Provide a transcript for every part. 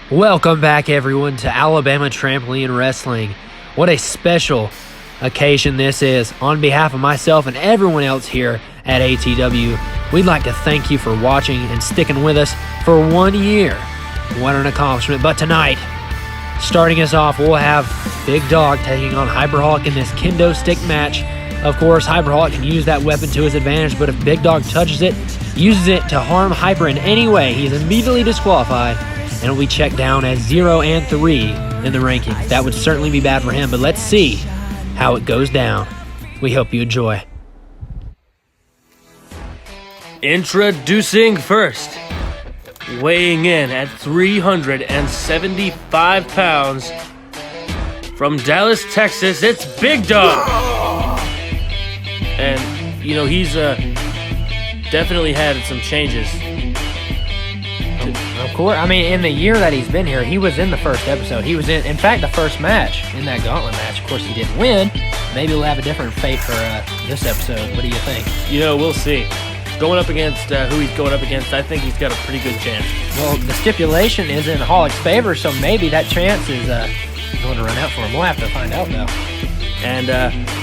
Welcome back, everyone, to Alabama Trampoline Wrestling. What a special occasion this is. On behalf of myself and everyone else here at ATW, we'd like to thank you for watching and sticking with us for 1 year. What an accomplishment. But tonight, starting us off, we'll have Big Dog taking on Hyperholic in this kendo stick match. Of course, Hyperholic can use that weapon to his advantage, but if Big Dog touches it, uses it to harm Hyper in any way, he's immediately disqualified and will be checked down as 0 and 3 in the rankings. That would certainly be bad for him, but let's see how it goes down. We hope you enjoy. Introducing first, weighing in at 375 pounds, from Dallas, Texas, it's Big Dog. And, you know, he's definitely had some changes. Of course, I mean, in the year that he's been here, he was in the first episode. He was in fact, the first match in that gauntlet match. Of course, he didn't win. Maybe we'll have a different fate for this episode. What do you think? You know, we'll see. Going up against who he's going up against, I think he's got a pretty good chance. Well, the stipulation is in Holic's favor, so maybe that chance is going to run out for him. We'll have to find out, though. And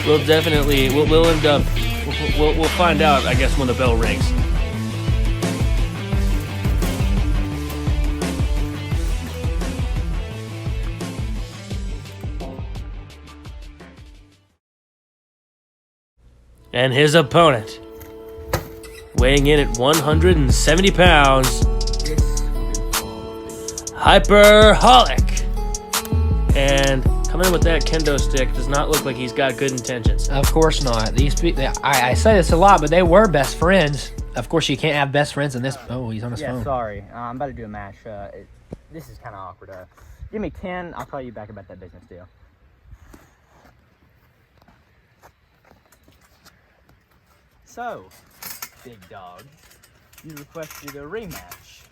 we'll definitely, we'll end up, we'll find out, I guess, when the bell rings. And his opponent, weighing in at 170 pounds, Hyperholic. And coming in with that kendo stick does not look like he's got good intentions. Of course not. I say this a lot, but they were best friends. Of course, you can't have best friends in this. Oh, he's on his phone. Yeah, sorry. I'm about to do a match. This is kind of awkward. Give me 10. I'll call you back about that business deal. So, Big Dog, you requested a rematch.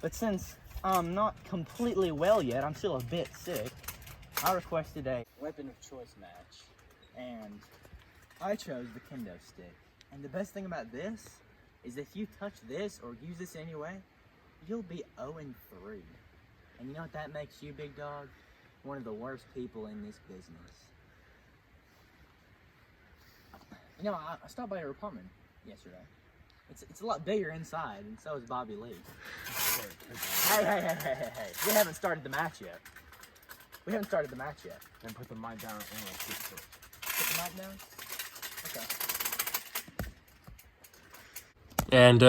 But since I'm not completely well yet, I'm still a bit sick, I requested a weapon of choice match. And I chose the kendo stick. And the best thing about this is if you touch this or use this anyway, you'll be 0 and 3. And you know what that makes you, Big Dog? One of the worst people in this business. You know, I stopped by your apartment yesterday. It's a lot bigger inside, and so is Bobby Lee. Hey. We haven't started the match yet. Then put the mic down and we'll keep it. Put the mic down? Okay. And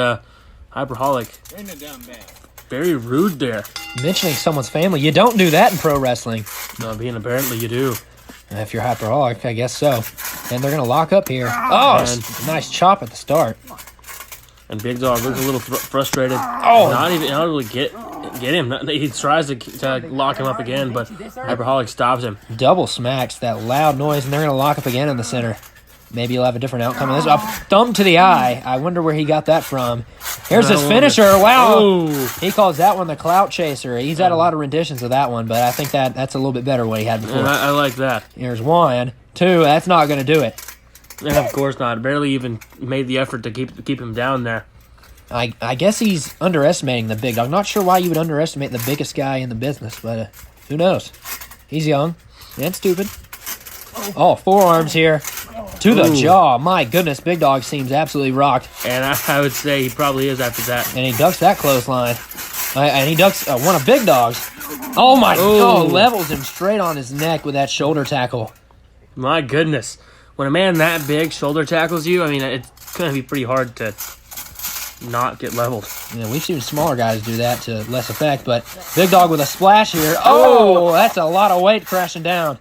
Hyperholic, very rude there. Mentioning someone's family, you don't do that in pro wrestling. No, being apparently you do. If you're Hyperholic, I guess so. And they're going to lock up here. Oh, nice chop at the start. And Big Dog looks a little frustrated. Oh, not really get him. He tries to lock him up again, but Hyperholic stops him. Double smacks, that loud noise, and they're going to lock up again in the center. Maybe you'll have a different outcome. This a thumb to the eye. I wonder where he got that from. Here's his finisher. Wow. Oh. He calls that one the clout chaser. He's had a lot of renditions of that one, but I think that's a little bit better what he had before. And I like that. Here's 1, 2. That's not going to do it. And of course not. Barely even made the effort to keep him down there. I guess he's underestimating the Big Dog. Not sure why you would underestimate the biggest guy in the business, but who knows? He's young and stupid. Oh, forearms here. To the jaw. My goodness, Big Dog seems absolutely rocked. And I would say he probably is after that. And he ducks that clothesline. And he ducks one of Big Dog's. Oh, my God. Levels him straight on his neck with that shoulder tackle. My goodness. When a man that big shoulder tackles you, I mean, it's going to be pretty hard to not get leveled. Yeah, we've seen smaller guys do that to less effect, but Big Dog with a splash here. Oh, that's a lot of weight crashing down.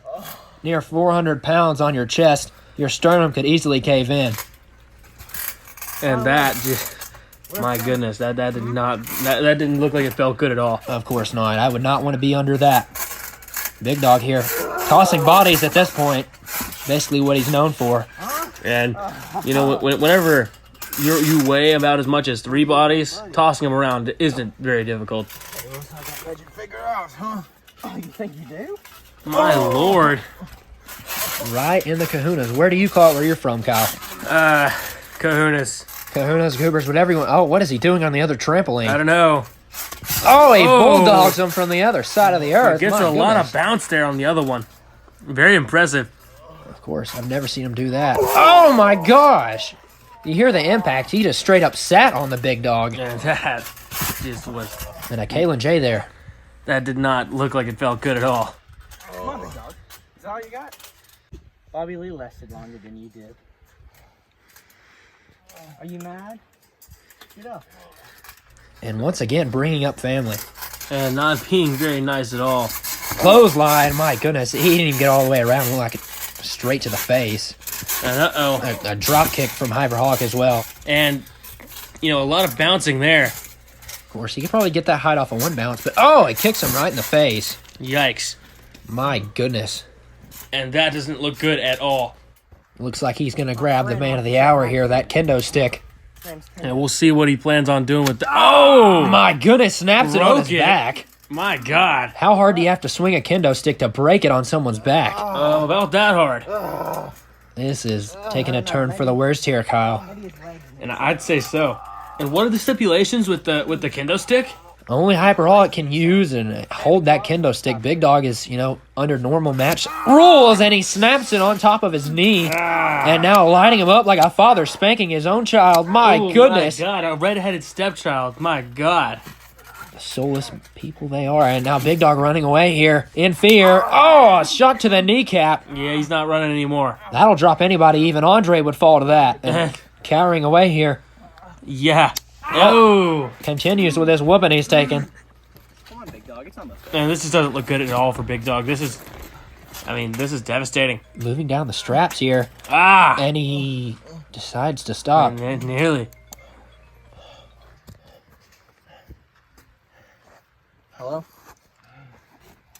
Near 400 pounds on your chest. Your sternum could easily cave in. And that just, my goodness, that didn't look like it felt good at all. Of course not. I would not want to be under that. Big Dog here, tossing bodies at this point. Basically what he's known for. And, you know, whenever you weigh about as much as 3 bodies, tossing them around isn't very difficult. Hey, looks like I got you figured out, huh? Oh, you think you do? My Lord. Right in the kahunas. Where do you call it where you're from, Kyle? Kahunas. Kahuna's goobers, what everyone... Oh, what is he doing on the other trampoline? I don't know. Oh, he bulldogs him from the other side of the earth. Gets a lot of bounce there on the other one. Very impressive. Of course, I've never seen him do that. Oh my gosh! You hear the impact, he just straight up sat on the big dog. And that just was... And a Kalen J there. That did not look like it felt good at all. Come on, big dog. Is that all you got? Bobby Lee lasted longer than you did. Are you mad? Get up. And once again, bringing up family. And not being very nice at all. Clothesline, my goodness. He didn't even get all the way around. It looked like it straight to the face. And uh-oh. A drop kick from Hyperhawk as well. And, you know, a lot of bouncing there. Of course, he could probably get that height off of one bounce, but oh, it kicks him right in the face. Yikes. My goodness. And that doesn't look good at all. Looks like he's going to grab the man of the hour here, that kendo stick. And we'll see what he plans on doing with the... Oh! My goodness, snaps it on his back. My God. How hard do you have to swing a kendo stick to break it on someone's back? About that hard. This is taking a turn for the worst here, Kyle. And I'd say so. And what are the stipulations with the kendo stick? Only Hyperholic can use and hold that kendo stick. Big Dog is, under normal match rules, and he snaps it on top of his knee. And now lighting him up like a father spanking his own child. My goodness. My God, a redheaded stepchild. My God. The soulless people they are. And now Big Dog running away here in fear. Oh, a shot to the kneecap. Yeah, he's not running anymore. That'll drop anybody. Even Andre would fall to that. And cowering away here. Yeah. Oh. Continues with his whooping he's taking. Come on, big dog. It's almost. And this just doesn't look good at all for Big Dog. This is devastating. Moving down the straps here. And he decides to stop. Nearly. Hello?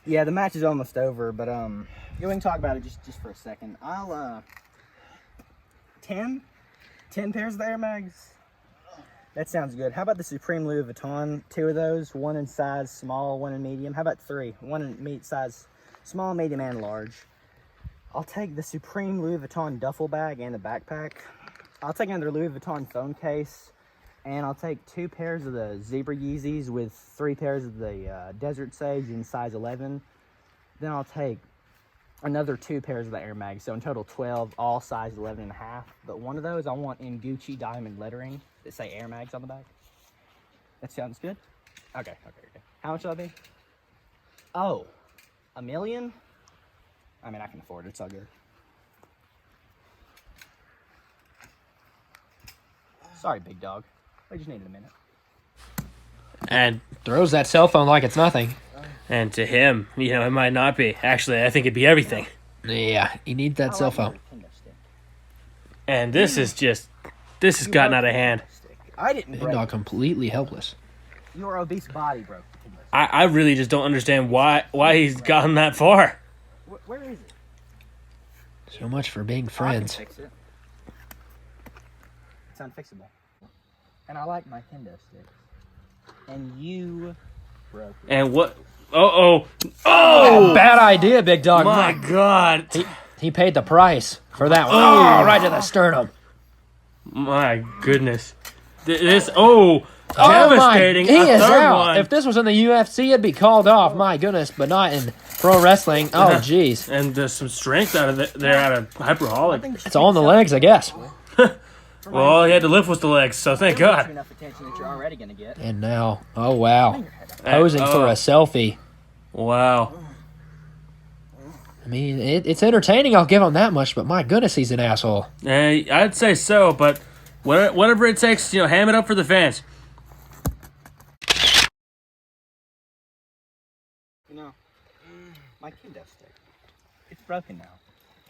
Yeah, the match is almost over, but we can talk about it just for a second. I'll 10 pairs of the Air Mags. That sounds good. How about the Supreme Louis Vuitton? 2 of those, one in size small, one in medium. How about 3? One in size small, medium, and large. I'll take the Supreme Louis Vuitton duffel bag and the backpack. I'll take another Louis Vuitton phone case. And I'll take 2 pairs of the Zebra Yeezys with 3 pairs of the Desert Sage in size 11. Then I'll take another 2 pairs of the Air Mags. So in total 12, all size 11.5. But one of those I want in Gucci diamond lettering that say Air Mags on the back. That sounds good? Okay. How much will that be? Oh, $1 million? I mean, I can afford it. It's all good. Sorry, big dog. I just needed a minute. And throws that cell phone like it's nothing. And to him, it might not be. Actually, I think it'd be everything. Yeah, he needs that cell phone. And this has gotten out of hand. I didn't Big break Dog it. completely helpless. Your obese body broke. I really just don't understand why he's gotten that far. Where is it? So much for being I can friends. fix it. It's unfixable. And I like my kendo sticks. And you broke it. And what? Oh, bad idea, Big Dog. My God. He paid the price for that one. Oh, right to the sternum. My goodness. Devastating. He is third out. one. If this was in the UFC, it'd be called off. My goodness, but not in pro wrestling. Oh, jeez. And there's some strength out of Hyperholic. It's all in the legs, I guess. Well, all he had to lift was the legs, so thank God. Enough attention that you're already gonna get. And now, oh, wow. Posing for a selfie. Wow. I mean, it's entertaining, I'll give him that much, but my goodness, he's an asshole. I'd say so, but whatever it takes, ham it up for the fans. My kendo stick. It's broken now.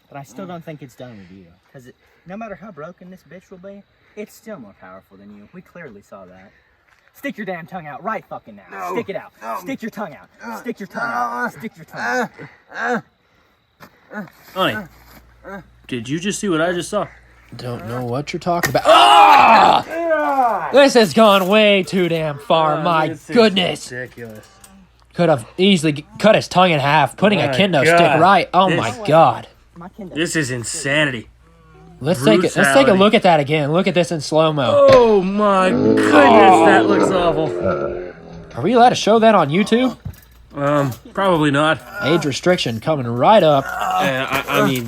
But I still don't think it's done with you. Because no matter how broken this bitch will be, it's still more powerful than you. We clearly saw that. Stick your damn tongue out right fucking now. No. Stick it out. No. Stick your tongue out. Stick your tongue out. Stick your tongue out. Honey, did you just see what I just saw? Don't know what you're talking about. Oh! This has gone way too damn far. My goodness. Ridiculous. Could have easily cut his tongue in half, putting a kendo stick right. Oh my God. This is insanity. Let's take a look at that again. Look at this in slow-mo. Oh my goodness, that looks awful. Are we allowed to show that on YouTube? Probably not. Age restriction coming right up. I mean,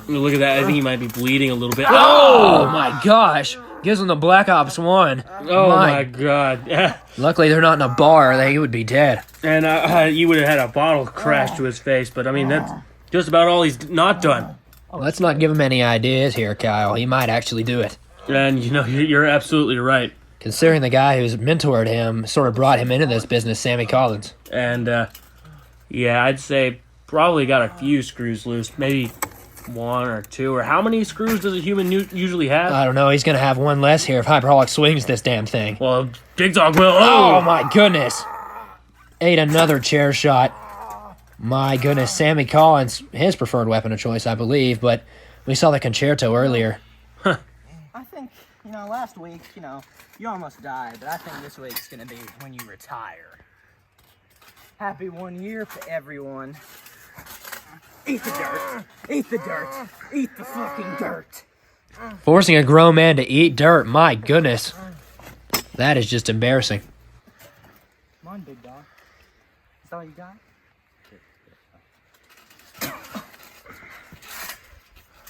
look at that. I think he might be bleeding a little bit. Oh my gosh. Gives him the Black Ops 1. Oh my god. Luckily, they're not in a bar. He would be dead. And you would have had a bottle crash to his face, but I mean, that's just about all he's not done. Let's not give him any ideas here, Kyle. He might actually do it. And, you know, you're absolutely right. Considering the guy who's mentored him sort of brought him into this business, Sammie Collins. And, yeah, I'd say probably got a few screws loose. Maybe 1 or 2. Or how many screws does a human usually have? I don't know. He's going to have one less here if Hyperholic swings this damn thing. Well, Big Dog will. Oh, my goodness. Ate another chair shot. My goodness, Sammie Collins, his preferred weapon of choice, I believe, but we saw the concerto earlier. I think, last week, you almost died, but I think this week's gonna be when you retire. Happy 1 year to everyone. Eat the dirt. Eat the dirt. Eat the fucking dirt. Forcing a grown man to eat dirt, my goodness. That is just embarrassing. Come on, big dog. Is that all you got?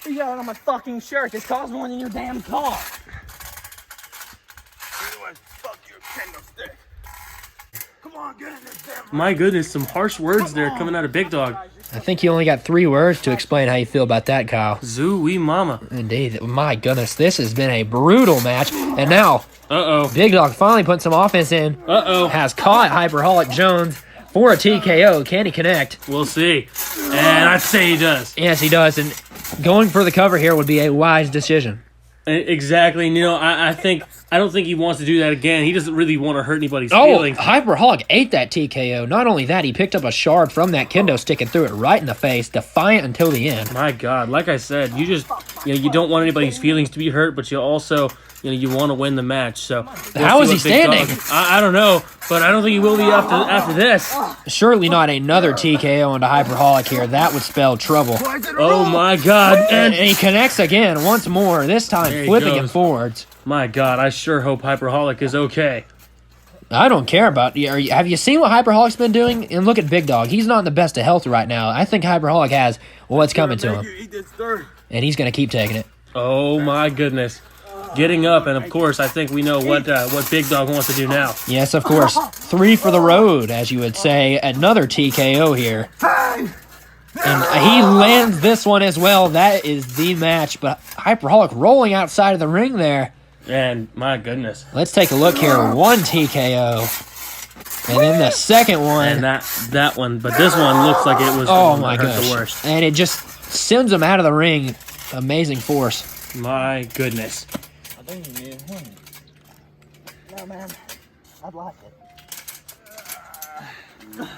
You got it on my fucking shirt. This caused one in your damn car. Fuck your candlestick. Come on, get in this damn. My goodness, some harsh words there coming out of Big Dog. I think you only got 3 words to explain how you feel about that, Kyle. Zoo-wee mama. Indeed. My goodness, this has been a brutal match. And now, Uh-oh. Big Dog finally putting some offense in. Uh-oh. Has caught Hyperholic Jones for a TKO. Can he connect? We'll see. And I'd say he does. Yes, he does. And going for the cover here would be a wise decision. Exactly. And, I don't think he wants to do that again. He doesn't really want to hurt anybody's feelings. Hyperholic ate that TKO. Not only that, he picked up a shard from that kendo stick and threw it right in the face, defiant until the end. My God, like I said, you just, you don't want anybody's feelings to be hurt, but you also, you want to win the match. So how is he standing? I don't know, but I don't think he will be after this. Surely not another TKO into Hyperholic here. That would spell trouble. Oh my God! And he connects again once more. This time flipping him forwards. My God, I sure hope Hyperholic is okay. I don't care about you. Have you seen what Hyperholic's been doing? And look at Big Dog. He's not in the best of health right now. I think Hyperholic has what's coming to him. And he's going to keep taking it. Oh my goodness. Getting up, and of course, I think we know what Big Dog wants to do now. Yes, of course. 3 for the road, as you would say. Another TKO here. And he lands this one as well. That is the match. But Hyperholic rolling outside of the ring there. And my goodness. Let's take a look here. 1 TKO. And then the second one. And that one. But this one looks like it was the worst. And it just sends him out of the ring. Amazing force. My goodness. I think you need him. No, man. I'd like it.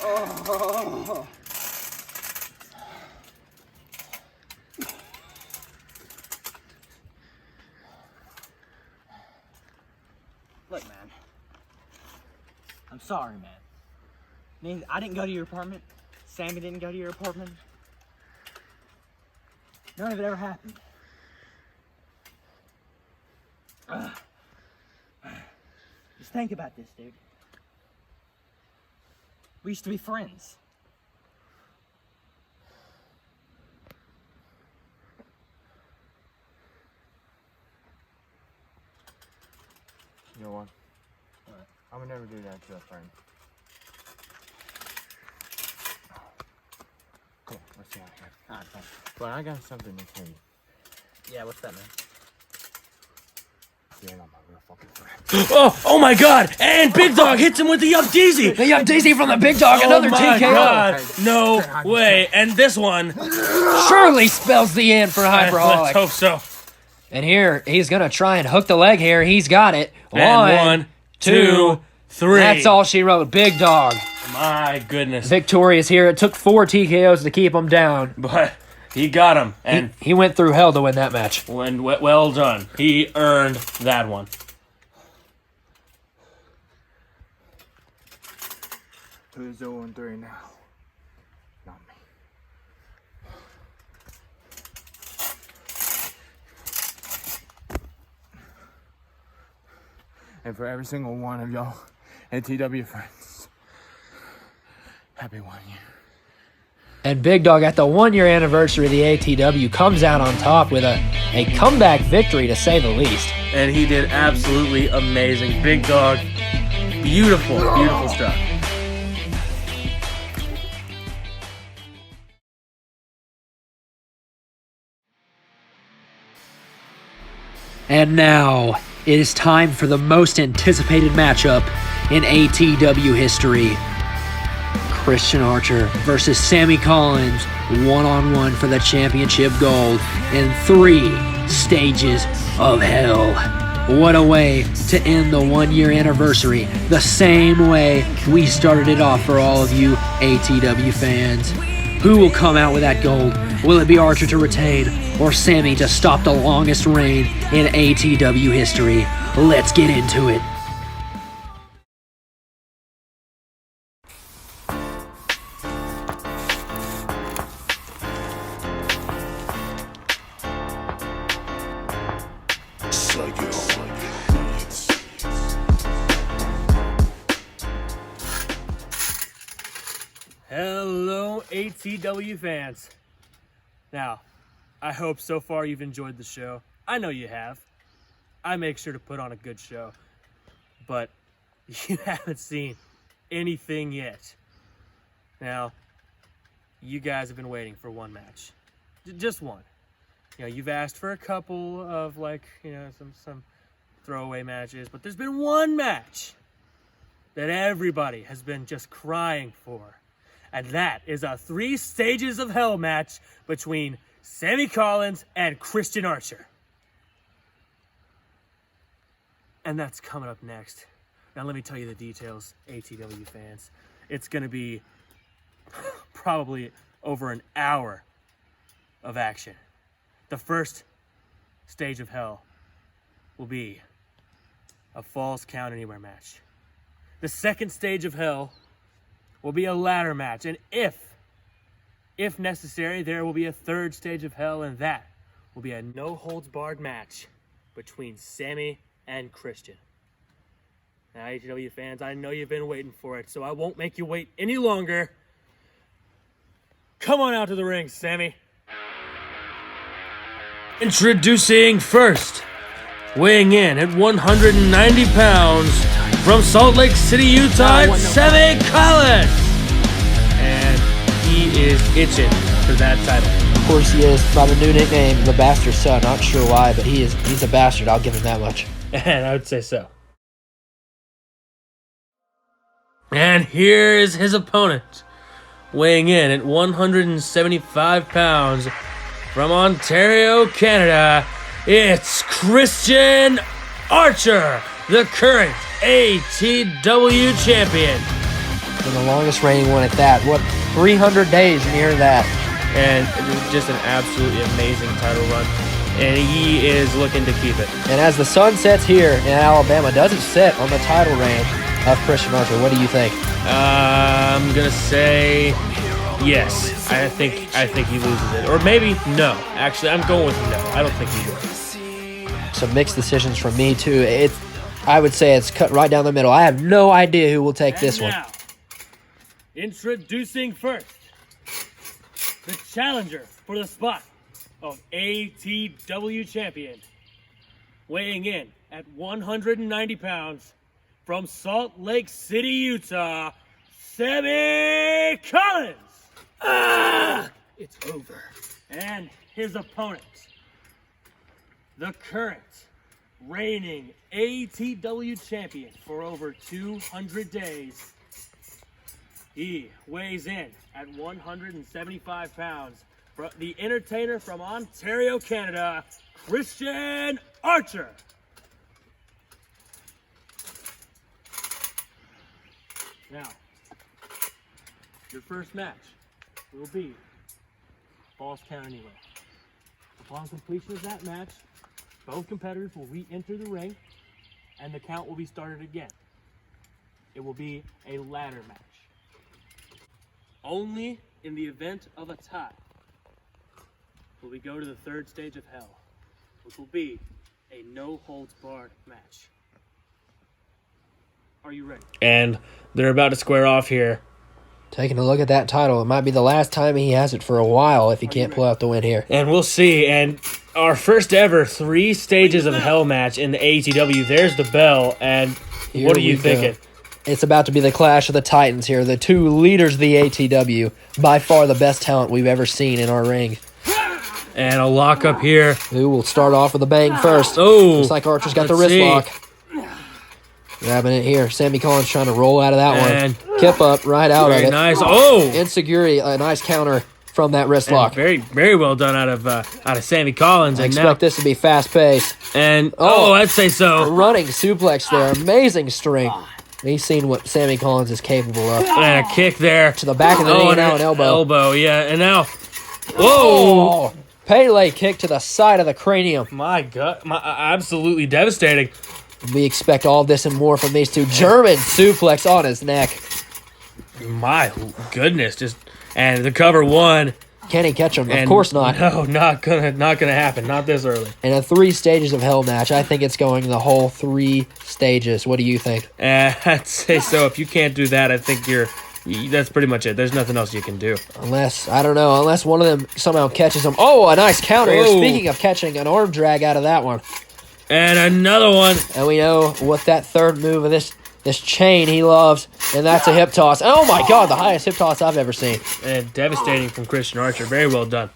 Oh. Look, man. I'm sorry, man. I didn't go to your apartment. Sammie didn't go to your apartment. None of it ever happened. Just think about this, dude. We used to be friends. You know what? I would never do that to a friend. Come on, let's get out of here. Alright, fine. But I got something to tell you. Yeah, what's that, man? You're not my real fucking friend. Oh my God! And Big Dog hits him with the up DZ. The up DZ from the Big Dog. Another TKO. God. No way. And this one Surely spells the end for Let's Hyperholic. hope so. And here, he's going to try and hook the leg here. He's got it. And 1, 2, 3. That's all she wrote. Big Dog. My goodness. Victorious here. It took 4 TKOs to keep him down. But he got him. And He went through hell to win that match. well done. He earned that one. Who's 0-3 now? Not me. And for every single one of y'all ATW friends, happy 1 year. And Big Dog, at the 1 year anniversary of the ATW, comes out on top with a comeback victory, to say the least. And he did absolutely amazing. Big Dog, beautiful, beautiful stuff. And now, it is time for the most anticipated matchup in ATW history. Christian Archer versus Sammie Collins, one-on-one for the championship gold in 3 stages of hell. What a way to end the 1 year anniversary, the same way we started it off for all of you ATW fans. Who will come out with that gold? Will it be Archer to retain, or Sammie to stop the longest reign in ATW history? Let's get into it. Hello, ATW fans. Now, I hope so far you've enjoyed the show. I know you have. I make sure to put on a good show. But you haven't seen anything yet. Now, you guys have been waiting for one match. Just one. You know, you've asked for a couple of, like, you know, some throwaway matches, but there's been one match that everybody has been just crying for. And that is a 3 stages of hell match between Sammie Collins and Christian Archer. And that's coming up next. Now let me tell you the details, ATW fans. It's going to be probably over an hour of action. The first stage of hell will be a Falls Count Anywhere match. The second stage of hell will be a ladder match, and if necessary, there will be a third stage of hell, and that will be a no-holds-barred match between Sammie and Christian. Now, ATW fans, I know you've been waiting for it, so I won't make you wait any longer. Come on out to the ring, Sammie. Introducing first, weighing in at 190 pounds, from Salt Lake City, Utah, Sammie Collins. And he is itching for that title. Of course he is, by the new nickname, the Bastard Son. Not sure why, but he's a bastard. I'll give him that much. And I would say so. And here is his opponent, weighing in at 175 pounds, from Ontario, Canada. It's Christian Archer, the current ATW champion. And the longest reigning one at that. What, 300 days near that. And just an absolutely amazing title run. And he is looking to keep it. And as the sun sets here in Alabama, does it set on the title reign of Christian Archer? What do you think? I'm gonna say yes. I think he loses it. Or maybe no. Actually, I'm going with no. I don't think he will. Some mixed decisions from me too. I would say it's cut right down the middle. I have no idea who will take this one. Introducing first, the challenger for the spot of ATW champion, weighing in at 190 pounds, from Salt Lake City, Utah, Sammie Collins. It's over. And his opponent, the current reigning ATW champion for over 200 days. He weighs in at 175 pounds. The entertainer from Ontario, Canada, Christian Archer. Now, your first match will be Falls Count Anywhere. Upon completion of that match, both competitors will re-enter the ring, and the count will be started again. It will be a ladder match. Only in the event of a tie will we go to the third stage of hell, which will be a no-holds-barred match. Are you ready? And they're about to square off here. Taking a look at that title. It might be the last time he has it for a while if he can't pull out the win here. And we'll see. And our first ever 3 stages of hell match in the ATW. There's the bell. And Here what are we you go. thinking? It's about to be the clash of the Titans here. The 2 leaders of the ATW. By far the best talent we've ever seen in our ring. And a lock up here. Who will start off with a bang first? Oh. Looks like Archer's got the Let's wrist see. lock. Grabbing it here. Sammie Collins trying to roll out of that And one. Kip up right out of very it. nice. Oh. Insecurity, a nice counter from that wrist And lock. very, very well done out of Sammie Collins. I And expect now, this to be fast paced. and Oh. I'd say so. Running suplex there. Amazing strength. He's seen what Sammie Collins is capable of. And a kick there. To the back of the knee and now an elbow. Elbow, yeah. And now, whoa. Oh, Pele kick to the side of the cranium. My God. Absolutely devastating. We expect all this and more from these two. German suplex on his neck. My goodness. And the cover 1. Can he catch him? Of And course not. No, not gonna happen. Not this early. In a 3 stages of hell match, I think it's going the whole 3 stages. What do you think? I'd say so. If you can't do that, I think that's pretty much it. There's nothing else you can do. Unless one of them somehow catches him. Oh, a nice counter here. Whoa. Speaking of catching, an arm drag out of that one. And another one. And we know what that third move of this chain he loves, and that's a hip toss. Oh my God, the highest hip toss I've ever seen. And devastating from Christian Archer. Very well done.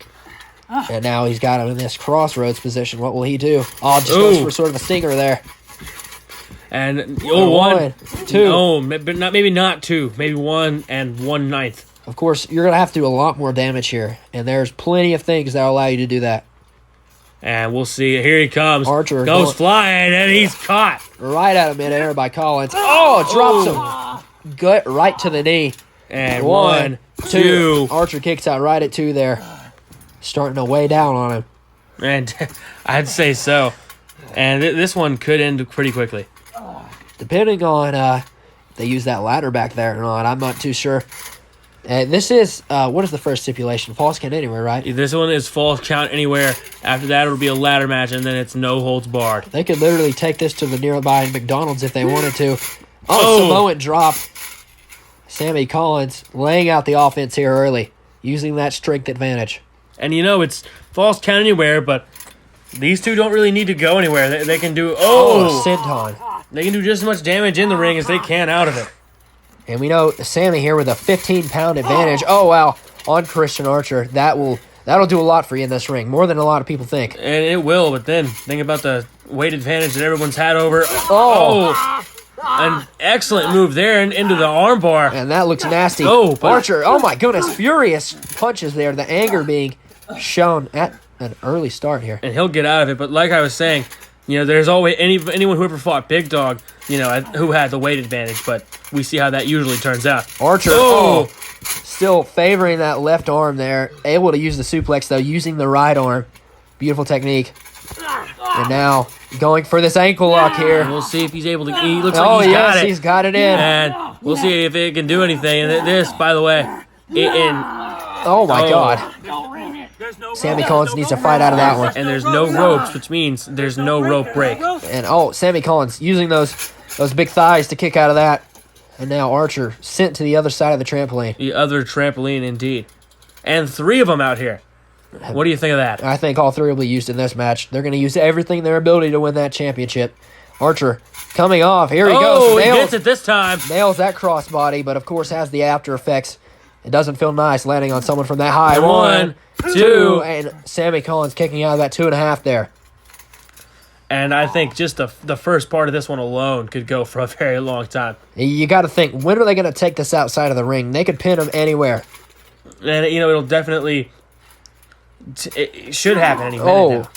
And now he's got him in this crossroads position. What will he do? Oh, just goes for sort of a stinger there. And One, 2. No, but maybe not 2. Maybe 1 and 1/9. Of course, you're going to have to do a lot more damage here, and there's plenty of things that will allow you to do that. And we'll see. Here he comes. Archer goes going- flying, and he's caught. Right out of midair by Collins. Oh, drops him. Gut right to the knee. And 1, 2. Archer kicks out right at 2 there. Starting to weigh down on him. And I'd say so. And this one could end pretty quickly. Depending on if they use that ladder back there or not, I'm not too sure. This is, what is the first stipulation? Falls count anywhere, right? This one is falls count anywhere. After that, it'll be a ladder match, and then it's no holds barred. They could literally take this to the nearby McDonald's if they wanted to. Oh. Samoan drop. Sammie Collins laying out the offense here early, using that strength advantage. And it's falls count anywhere, but these two don't really need to go anywhere. They can do, Senton. they can do just as much damage in the ring as they can out of it. And we know Sammie here with a 15-pound advantage. Oh, wow. On Christian Archer. That'll do a lot for you in this ring, more than a lot of people think. And it will, but then think about the weight advantage that everyone's had over. An excellent move there and into the armbar. And that looks nasty. Oh, but- Archer, oh my goodness, furious punches there. The anger being shown at an early start here. And he'll get out of it. But like I was saying, there's always anyone who ever fought Big Dog, who had the weight advantage. But we see how that usually turns out. Archer, still favoring that left arm there. Able to use the suplex, though, using the right arm. Beautiful technique. And now going for this ankle lock here. And we'll see if he's able to. He looks like got it. He's got it in. And we'll see if it can do anything. And this, by the way, Oh my God. Sammie Collins needs to fight out of that one. and there's no ropes, which means there's no rope break. And Sammie Collins using those big thighs to kick out of that. And now Archer sent to the other side of the trampoline. The other trampoline, indeed. And 3 of them out here. What do you think of that? I think all 3 will be used in this match. They're going to use everything in their ability to win that championship. Archer coming off. Here he goes. He gets it this time. Nails that crossbody, but of course has the after effects. It doesn't feel nice landing on someone from that high. 1, 2. And Sammie Collins kicking out of that 2.5 there. And I think just the first part of this one alone could go for a very long time. You got to think, when are they going to take this outside of the ring? They could pin him anywhere. And, it'll definitely... It should happen any minute now.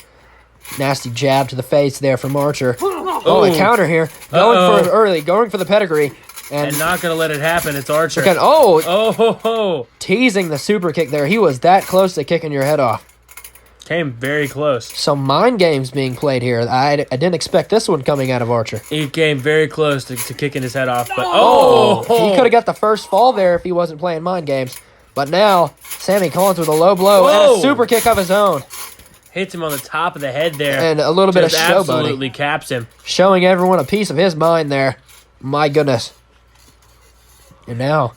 Nasty jab to the face there from Archer. A counter here. Going for it early. Going for the pedigree. And not going to let it happen. It's Archer. Teasing the super kick there. He was that close to kicking your head off. Came very close. Some mind games being played here. I didn't expect this one coming out of Archer. He came very close to kicking his head off. But He could have got the first fall there if he wasn't playing mind games. But now, Sammie Collins with a low blow and a super kick of his own. Hits him on the top of the head there. And a little bit of showboating. Absolutely caps him. Showing everyone a piece of his mind there. My goodness. And now,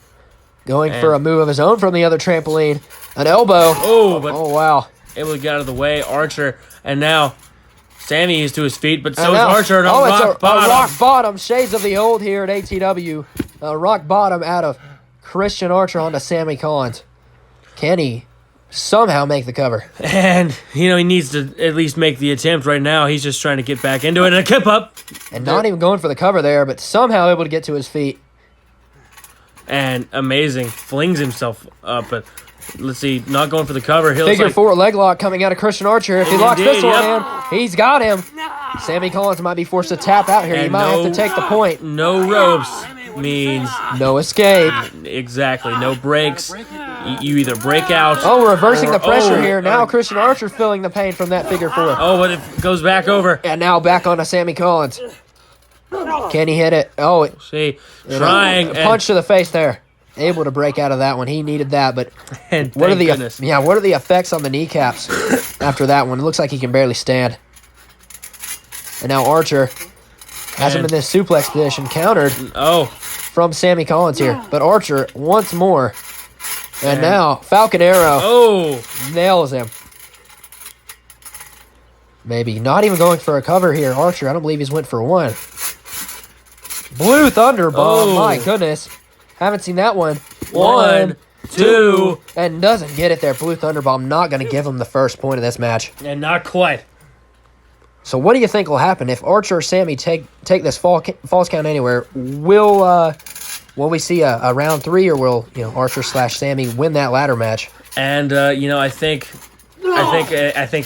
going for a move of his own from the other trampoline. An elbow. Oh, but wow. able to get out of the way. Archer, and now Sammie is to his feet, but so And is now- Archer. And oh, it's rock a bottom. rock bottom. Shades of the old here at ATW. Rock bottom out of Christian Archer onto Sammie Collins. Can he somehow make the cover? And, he needs to at least make the attempt right now. He's just trying to get back into it. And a kip up. And not even going for the cover there, but somehow able to get to his feet. And amazing. Flings himself up. But let's see. Not going for the cover. He'll Figure four leg lock coming out of Christian Archer. If he locks Indeed, this one yep. in, he's got him. Sammie Collins might be forced to tap out here. He And might have to take the point. No ropes means No escape. exactly no breaks. You either break out. Oh, reversing the pressure oh, here. Now Christian Archer feeling the pain from that figure four. Oh, but it goes back over. And now back onto Sammie Collins. Can he hit it? Oh, See, trying. a punch to the face there. Able to break out of that one. He needed that, but And what are the goodness. what are the effects on the kneecaps after that one? It looks like he can barely stand. And now Archer has him in And- this suplex position, countered Oh, from Sammie Collins here. But Archer once more. And now Falcon Arrow oh. nails him. Maybe not even going for a cover here. Archer, I don't believe he's went for one. Blue Thunderbomb, Oh. my goodness. Haven't seen that one. One, two. And doesn't get it there. Blue Thunderbomb not going to give him the first point of this match. And not quite. So what do you think will happen if Archer or Sammie take this false count anywhere? Will we see a round three, or will Archer / Sammie win that ladder match? And I think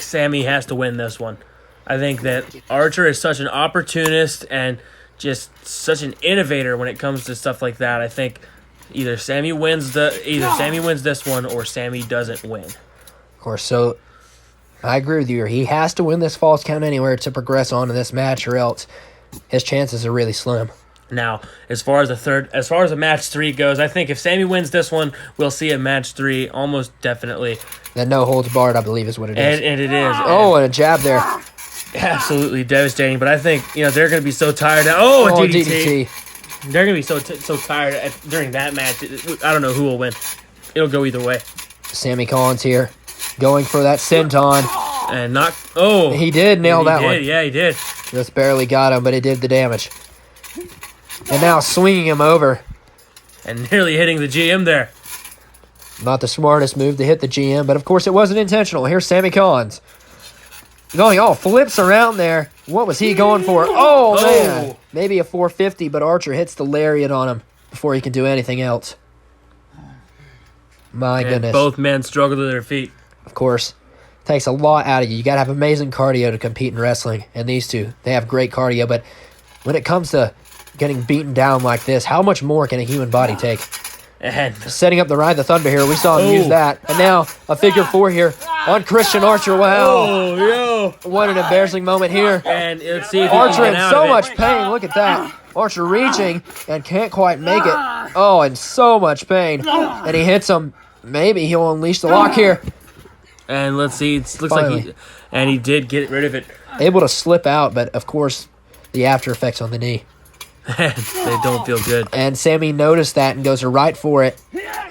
Sammie has to win this one. I think that Archer is such an opportunist and just such an innovator when it comes to stuff like that. I think either Sammie wins this one or Sammie doesn't win. Of course, so I agree with you. He has to win this false count anywhere to progress on to this match, or else his chances are really slim. Now, as far as the match 3 goes, I think if Sammie wins this one, we'll see a match 3 almost definitely. That no holds barred, I believe, is what it is. And it is. Oh, and a jab there. Absolutely devastating. But I think they're going to be so tired. Oh, a DDT. DDT. They're going to be so tired during that match. I don't know who will win. It'll go either way. Sammie Collins here, going for that senton. And not. Oh, He did nail that one. Yeah, he did. Just barely got him, but it did the damage. And now swinging him over. And nearly hitting the GM there. Not the smartest move to hit the GM, but of course it wasn't intentional. Here's Sammie Collins. Going flips around there. What was he going for? Oh, man. Maybe a 450, but Archer hits the lariat on him before he can do anything else. My And goodness. both men struggle to their feet. Of course, takes a lot out of you. You got to have amazing cardio to compete in wrestling. And these two, they have great cardio. But when it comes to getting beaten down like this, how much more can a human body take? And Setting up the Ride the Thunder here. We saw him use that. And now a figure four here on Christian Archer. Wow. yo. What an embarrassing moment here. And let's see if he Archer can get in out so of it. much pain. Look at that. Archer reaching and can't quite make it. Oh, in so much pain. And he hits him. Maybe he'll unleash the lock here. And let's see. It looks Finally. like he did get rid of it. Able to slip out, but of course, the after effects on the knee. They don't feel good. And Sammie noticed that and goes right for it.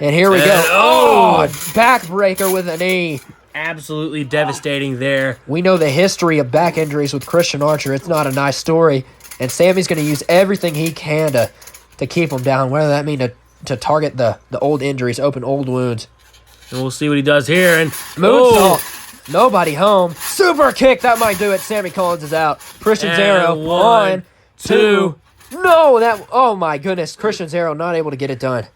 And here we go. And- Oh, backbreaker with a knee. Absolutely devastating there. We know the history of back injuries with Christian Archer. It's not a nice story. And Sammie's going to use everything he can to keep him down, whether that mean to target the old injuries, open old wounds. And we'll see what he does here. And Moonsault. Nobody home. Super kick. That might do it. Sammie Collins is out. Christian's And arrow. one, 1, 2. No, that. Oh my goodness. Christian's arrow not able to get it done.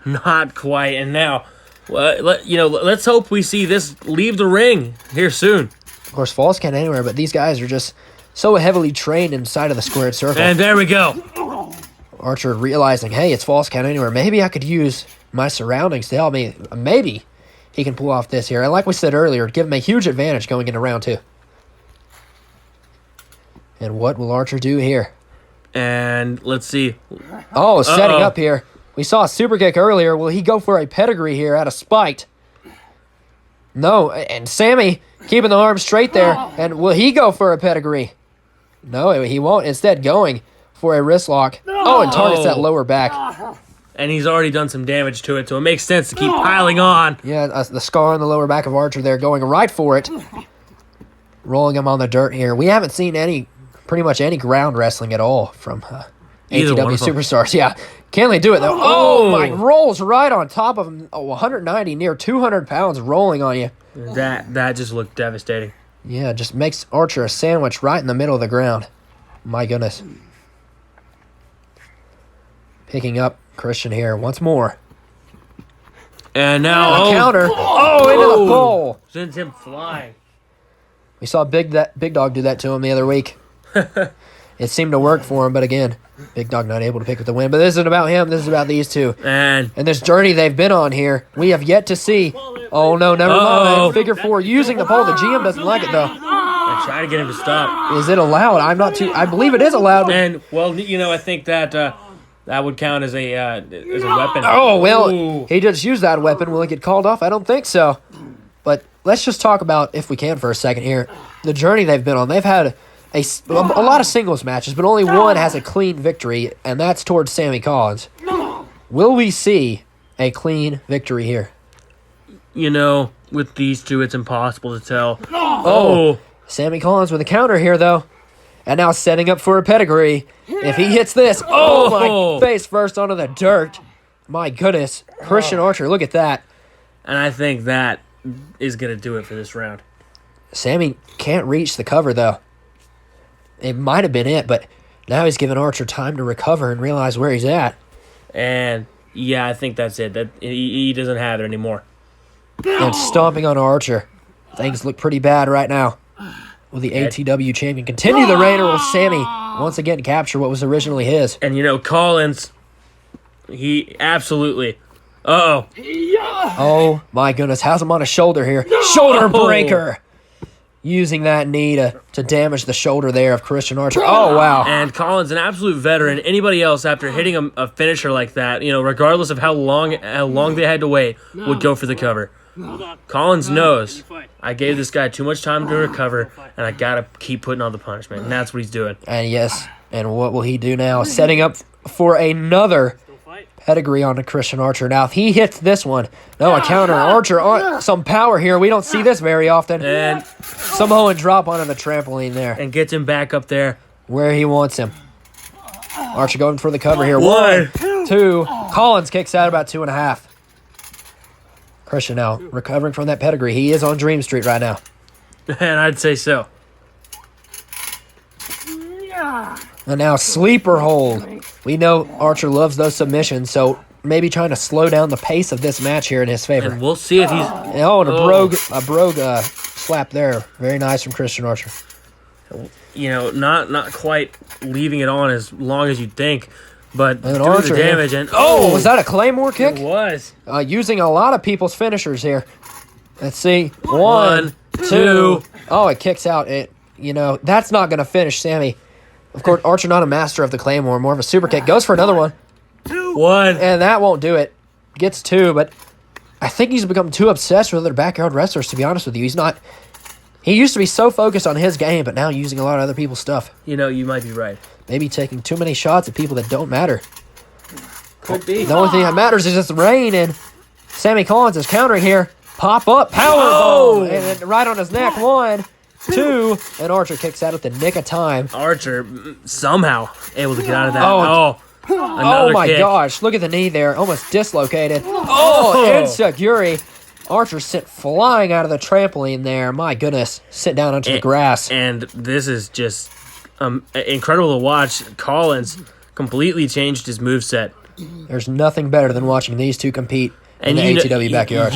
not quite. And now, let's hope we see this leave the ring here soon. Of course, falls can't anywhere, but these guys are just so heavily trained inside of the squared circle. And there we go. Archer realizing, hey, it's false count anywhere. Maybe I could use my surroundings to help me. Maybe he can pull off this here. And like we said earlier, give him a huge advantage going into round 2. And what will Archer do here? And let's see. Oh, setting Uh-oh. up here. We saw a super kick earlier. Will he go for a pedigree here out of spite? No, and Sammie keeping the arm straight there. And will he go for a pedigree? No, he won't. Instead, going for a wrist lock. Oh, and targets that lower back. And he's already done some damage to it, so it makes sense to keep piling on. Yeah, the scar on the lower back of Archer there, going right for it. Rolling him on the dirt here. We haven't seen pretty much any ground wrestling at all from Either one ATW of them. superstars. Yeah, can they do it though? Oh my! Rolls right on top of him. 190, near 200 pounds, rolling on you. That just looked devastating. Yeah, just makes Archer a sandwich right in the middle of the ground. My goodness. Picking up Christian here once more. And now Counter. Oh, into the pole. Sends him flying. We saw Big Dog do that to him the other week. It seemed to work for him, but again, Big Dog not able to pick up the win. But this isn't about him. This is about these two. And this journey they've been on here, we have yet to see. Oh, no, never mind. Figure 4 using the pole. The GM doesn't like it, though. I try to get him to stop. Is it allowed? I believe it is allowed. And, well, I think that that would count as a weapon. Oh, well, Ooh. he just used that weapon. Will it get called off? I don't think so. But let's just talk about, if we can for a second here, the journey they've been on. They've had a lot of singles matches, but only one has a clean victory, and that's towards Sammie Collins. Will we see a clean victory here? With these two, it's impossible to tell. Oh, Sammie Collins with a counter here, though. And now setting up for a pedigree. If he hits this, my face first onto the dirt. My goodness. Christian Archer, look at that. And I think that is going to do it for this round. Sammie can't reach the cover, though. It might have been it, but now he's giving Archer time to recover and realize where he's at. And, yeah, I think that's it. That he doesn't have it anymore. And stomping on Archer. Things look pretty bad right now. Will the ATW champion continue the reign, or will Sammie once again capture what was originally his? And, Collins, he absolutely... Uh-oh. Oh, my goodness. Has him on his shoulder here. Shoulder breaker. Using that knee to damage the shoulder there of Christian Archer. Oh, wow. And Collins, an absolute veteran. Anybody else, after hitting a finisher like that, regardless of how long they had to wait, would go for the cover. Collins knows, I gave this guy too much time to recover, and I got to keep putting on the punishment. And that's what he's doing. And yes, and what will he do now? Setting up for another pedigree on to Christian Archer. Now, if he hits this one, a counter. Archer on some power here. We don't see this very often. And Samoan drop onto the trampoline there. And gets him back up there. Where he wants him. Archer going for the cover here. 1, 2. Collins kicks out about 2.5. Christian now recovering from that pedigree. He is on Dream Street right now. And I'd say so. And now sleeper hold. We know Archer loves those submissions, so maybe trying to slow down the pace of this match here in his favor. And we'll see if he's... Oh, and a brogue slap there. Very nice from Christian Archer. Not quite leaving it on as long as you'd think, but doing Archer the damage. Here. And was that a Claymore kick? It was. Using a lot of people's finishers here. Let's see. 1, 1, 2. Oh, it kicks out. That's not going to finish Sammie. Of course, Archer not a master of the Claymore, more of a super kick. Goes for another one. 1. And that won't do it. Gets 2, but I think he's become too obsessed with other backyard wrestlers, to be honest with you. He used to be so focused on his game, but now using a lot of other people's stuff. You might be right. Maybe taking too many shots at people that don't matter. Could be. The only thing that matters is just rain, and Sammie Collins is countering here. Pop up, power bomb, and then right on his neck. 1, 2, and Archer kicks out at the nick of time. Archer somehow able to get out of that. Oh my kick. gosh, look at the knee there, almost dislocated. Enziguri. Archer sent flying out of the trampoline there. My goodness, sit down onto the grass. And this is just incredible to watch. Collins completely changed his moveset. There's nothing better than watching these two compete in the ATW backyard.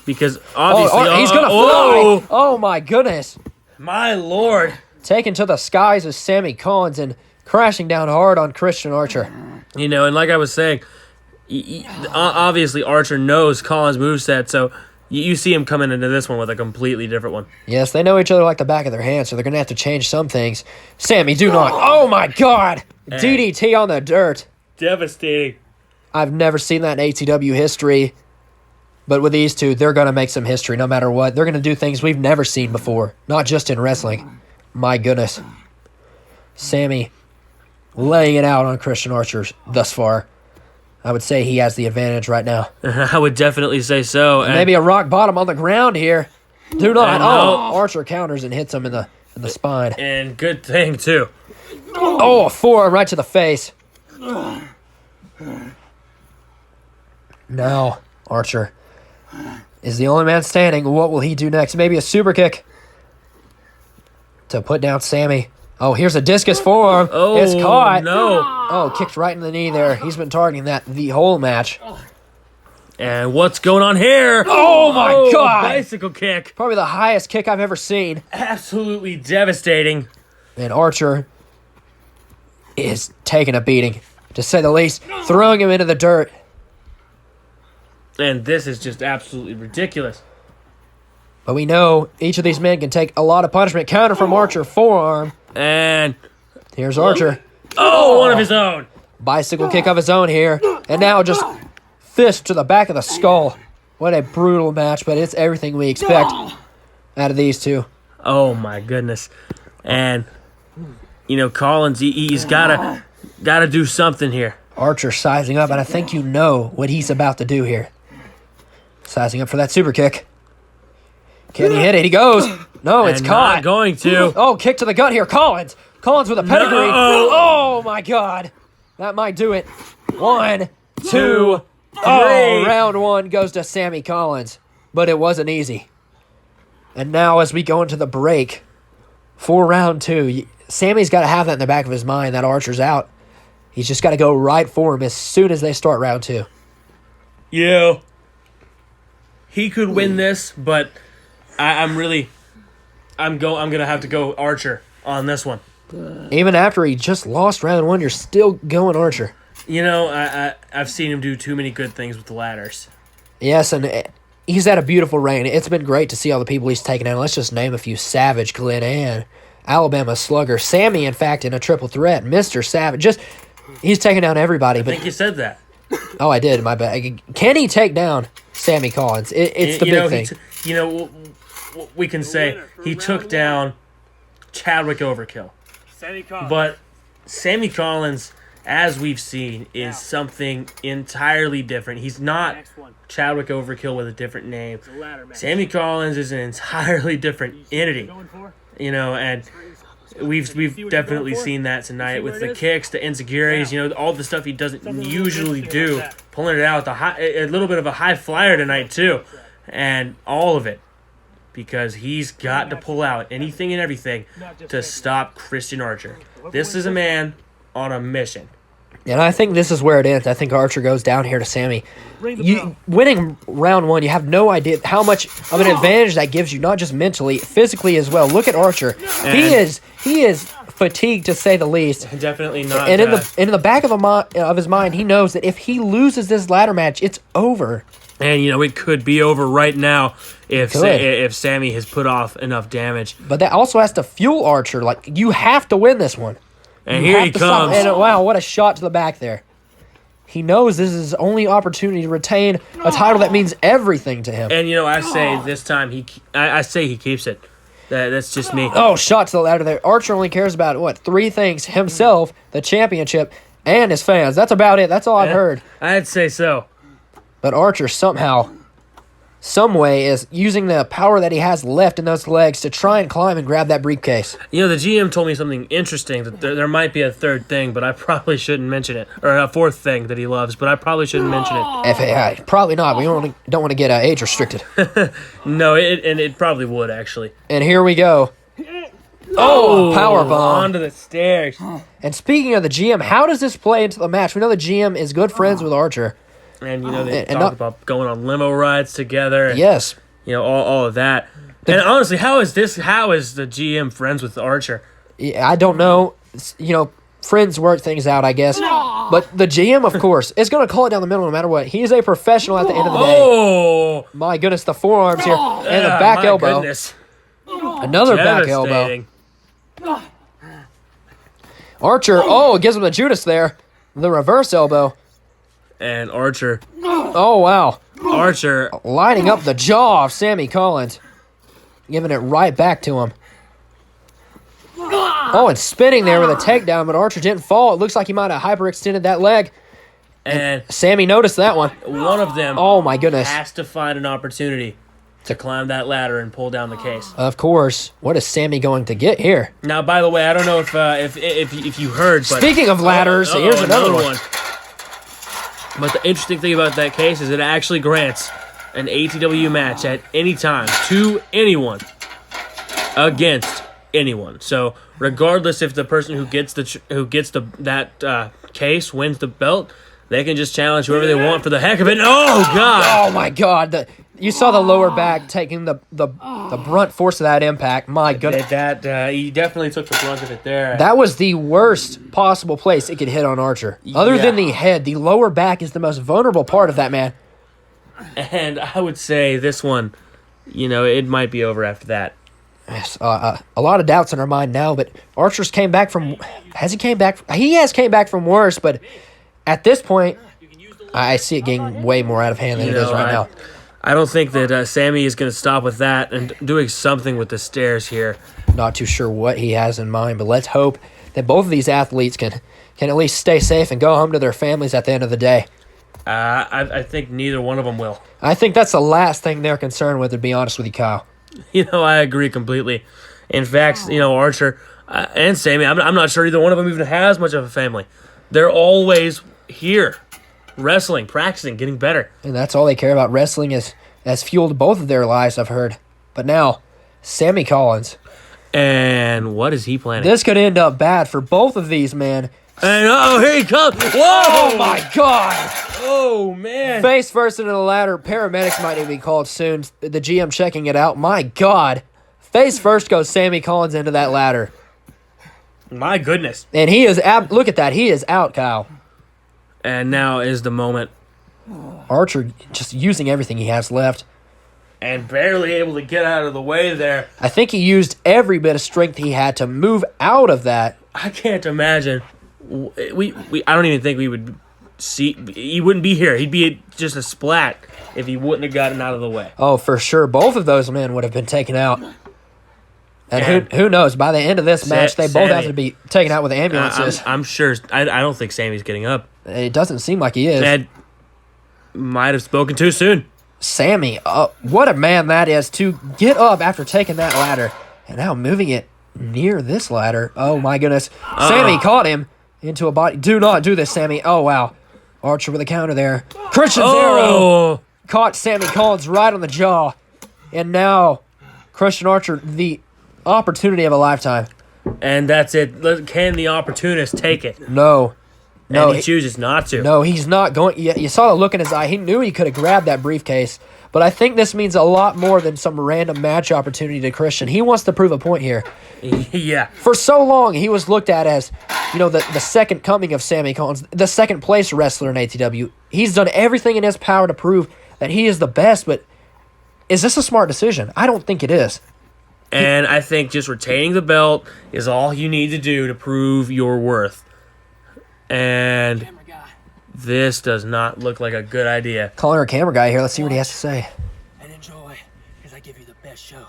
Because obviously... he's going to fly. Oh, my goodness. My Lord. Taken to the skies is Sammie Collins and crashing down hard on Christian Archer. And like I was saying, obviously Archer knows Collins' moveset, so you see him coming into this one with a completely different one. Yes, they know each other like the back of their hand, so they're going to have to change some things. Sammie, do not. Oh, my God. DDT on the dirt. Devastating. I've never seen that in ATW history, but with these two, they're going to make some history no matter what. They're going to do things we've never seen before, not just in wrestling. My goodness. Sammie laying it out on Christian Archer thus far. I would say he has the advantage right now. I would definitely say so. And Maybe a rock bottom on the ground here. Do not. No. Oh, Archer counters and hits him in the spine. And good thing, too. Oh, a forearm right to the face. Now, Archer is the only man standing. What will he do next? Maybe a super kick to put down Sammie. Oh, here's a discus forearm. Oh, it's caught. no. Oh, kicked right in the knee there. He's been targeting that the whole match. And what's going on here? Oh, my God. Bicycle kick. Probably the highest kick I've ever seen. Absolutely devastating. And Archer is taking a beating, to say the least, throwing him into the dirt. And this is just absolutely ridiculous. But we know each of these men can take a lot of punishment. Counter from Archer, forearm. And, Here's Archer. oh, one of his own. Bicycle kick of his own here. And now just fist to the back of the skull. What a brutal match, but it's everything we expect out of these two. Oh, my goodness. And, you know, Collins, he's got to do something here. Archer sizing up, and I think you know what he's about to do here. Sizing up for that super kick. Can he hit it? He goes. No, it's And caught. not going to. Oh, kick to the gut here. Collins. Collins with a pedigree. No. Oh, my God. That might do it. 1, 2. Two, Oh, three. round 1 goes to Sammie Collins. But it wasn't easy. And now as we go into the break for round 2, Sammie's got to have that in the back of his mind, that Archer's out. He's just got to go right for him as soon as they start round 2. You know, he could win this, but I'm going to have to go Archer on this one. Even after he just lost round 1, you're still going Archer. You know, I've seen him do too many good things with the ladders. Yes, and he's had a beautiful reign. It's been great to see all the people he's taken out. Let's just name a few. Savage, Glenn Ann, Alabama Slugger, Sammie, in fact, in a triple threat, Mr. Savage. He's taken down everybody. I But think you said that. oh, I did. My bad. Can he take down Sammie Collins? It's the big thing. We can say he took down Chadwick Overkill. But Sammie Collins, as we've seen, is something entirely different. He's not Chadwick Overkill with a different name. Sammie Collins is an entirely different entity. You know, and we've definitely seen that tonight with the kicks, the insecurities, you know, all the stuff he doesn't usually do, pulling it out, a little bit of a high flyer tonight too, and all of it. Because he's got to pull out anything and everything to stop Christian Archer. This is a man on a mission. And I think this is where it ends. I think Archer goes down here to Sammie. Winning round 1, you have no idea how much of an advantage that gives you, not just mentally, physically as well. Look at Archer. He is fatigued, to say the least. Definitely not. And in the back of his mind, he knows that if he loses this ladder match, it's over. And, you know, it could be over right now if Sammie has put off enough damage. But that also has to fuel Archer. Like, you have to win this one. And You here have he to stop- comes. And wow, what a shot to the back there. He knows this is his only opportunity to retain a title that means everything to him. And, you know, I say this time, I say he keeps it. That's just me. Oh, shot to the ladder there. Archer only cares about, 3 things. Himself, the championship, and his fans. That's about it. That's all I've heard. I'd say so. But Archer somehow, some way, is using the power that he has left in those legs to try and climb and grab that briefcase. You know, the GM told me something interesting, that there might be a third thing, but I probably shouldn't mention it. Or a fourth thing that he loves, but I probably shouldn't mention it. FAI, probably not. We don't want to get age restricted. No, it probably would, actually. And here we go. Oh, power bomb. Onto the stairs. And speaking of the GM, how does this play into the match? We know the GM is good friends with Archer. And, you know, they And talk about going on limo rides together. And, Yes. you know, all of that. And honestly, how is the GM friends with Archer? Yeah, I don't know. Friends work things out, I guess. But the GM, of course, is going to call it down the middle no matter what. He is a professional at the end of the day. Oh! My goodness, the forearms here. And the back my elbow. Goodness. Another back elbow. Devastating. Archer, gives him the Judas there. The reverse elbow. And Archer. Oh, wow. Archer. Lining up the jaw of Sammie Collins. Giving it right back to him. Oh, and spinning there with a takedown, but Archer didn't fall. It looks like he might have hyperextended that leg. And Sammie noticed that one. one of them Oh, my goodness. has to find an opportunity to climb that ladder and pull down the case. Of course. What is Sammie going to get here? Now, by the way, I don't know if you heard, but Speaking of ladders, here's another one. But the interesting thing about that case is it actually grants an ATW match at any time to anyone against anyone. So regardless if the person who gets that case wins the belt, they can just challenge whoever they want for the heck of it. Oh God! Oh my God! You saw the lower back taking the brunt force of that impact. My goodness, He definitely took the brunt of it there. that was the worst possible place it could hit on Archer. Other than the head, the lower back is the most vulnerable part of that man. And I would say this one, it might be over after that. Yes, a lot of doubts in our mind now, but Archer's came back from. Has he came back? He has came back from worse, but at this point, I see it getting way more out of hand than it is right now. I don't think that Sammie is going to stop with that and doing something with the stairs here. Not too sure what he has in mind, but let's hope that both of these athletes can at least stay safe and go home to their families at the end of the day. I think neither one of them will. I think that's the last thing they're concerned with, to be honest with you, Kyle. I agree completely. In fact, Archer and Sammie, I'm not sure either one of them even has much of a family. They're always here, wrestling, practicing, getting better. And that's all they care about. Wrestling has fueled both of their lives, I've heard. But now, Sammie Collins. And what is he planning? This could end up bad for both of these, man. And here he comes. Whoa! Oh, my God! Oh, man. Face first into the ladder. Paramedics might even be called soon. The GM checking it out. My God. Face first goes Sammie Collins into that ladder. My goodness. And he is look at that. He is out, Kyle. And now is the moment. Archer just using everything he has left. And barely able to get out of the way there. I think he used every bit of strength he had to move out of that. I can't imagine. I don't even think we would see. He wouldn't be here. He'd be just a splat if he wouldn't have gotten out of the way. Oh, for sure. Both of those men would have been taken out. And who knows? By the end of this match, they both have to be taken out with ambulances. I'm sure. I don't think Sammie's getting up. It doesn't seem like he is. Ed might have spoken too soon. Sammie, what a man that is to get up after taking that ladder and now moving it near this ladder. Oh, my goodness. Sammie caught him into a body. Do not do this, Sammie. Oh, wow. Archer with a counter there. Christian's arrow caught Sammie Collins right on the jaw. And now Christian Archer, the opportunity of a lifetime. And that's it. Can the opportunist take it? No. And he chooses not to. No, he's not going. You saw the look in his eye. He knew he could have grabbed that briefcase. But I think this means a lot more than some random match opportunity to Christian. He wants to prove a point here. Yeah. For so long, he was looked at as, the second coming of Sammie Collins, the second place wrestler in ATW. He's done everything in his power to prove that he is the best, but is this a smart decision? I don't think it is. And I think just retaining the belt is all you need to do to prove your worth. And this does not look like a good idea. Calling our camera guy here. Let's see what he has to say. And enjoy, because I give you the best show.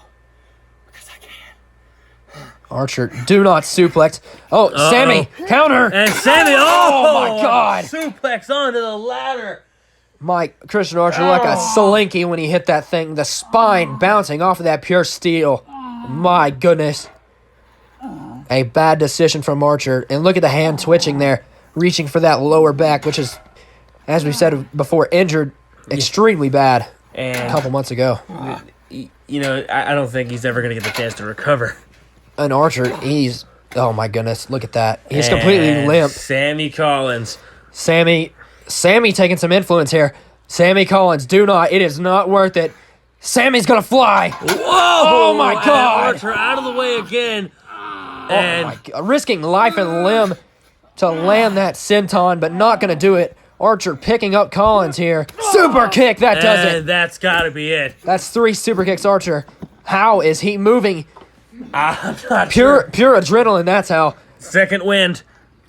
Because I can. Archer, do not suplex. Oh, Sammie, counter. And Sammie, Oh, my God. Suplex onto the ladder. Christian Archer like a slinky when he hit that thing. The spine bouncing off of that pure steel. My goodness. A bad decision from Archer. And look at the hand twitching there, reaching for that lower back, which is, as we said before, injured extremely bad And a couple months ago. I don't think he's ever going to get the chance to recover. And Archer, oh my goodness, look at that. He's completely limp. Sammie Collins. Sammie taking some influence here. Sammie Collins, it is not worth it. Sammie's gonna fly. Whoa! Oh my God! Archer out of the way again. Oh my God. Risking life and limb to land that senton, but not gonna do it. Archer picking up Collins here. Super kick, that does it. That's gotta be it. That's 3 super kicks, Archer. How is he moving? I'm not Pure adrenaline, that's how. Second wind.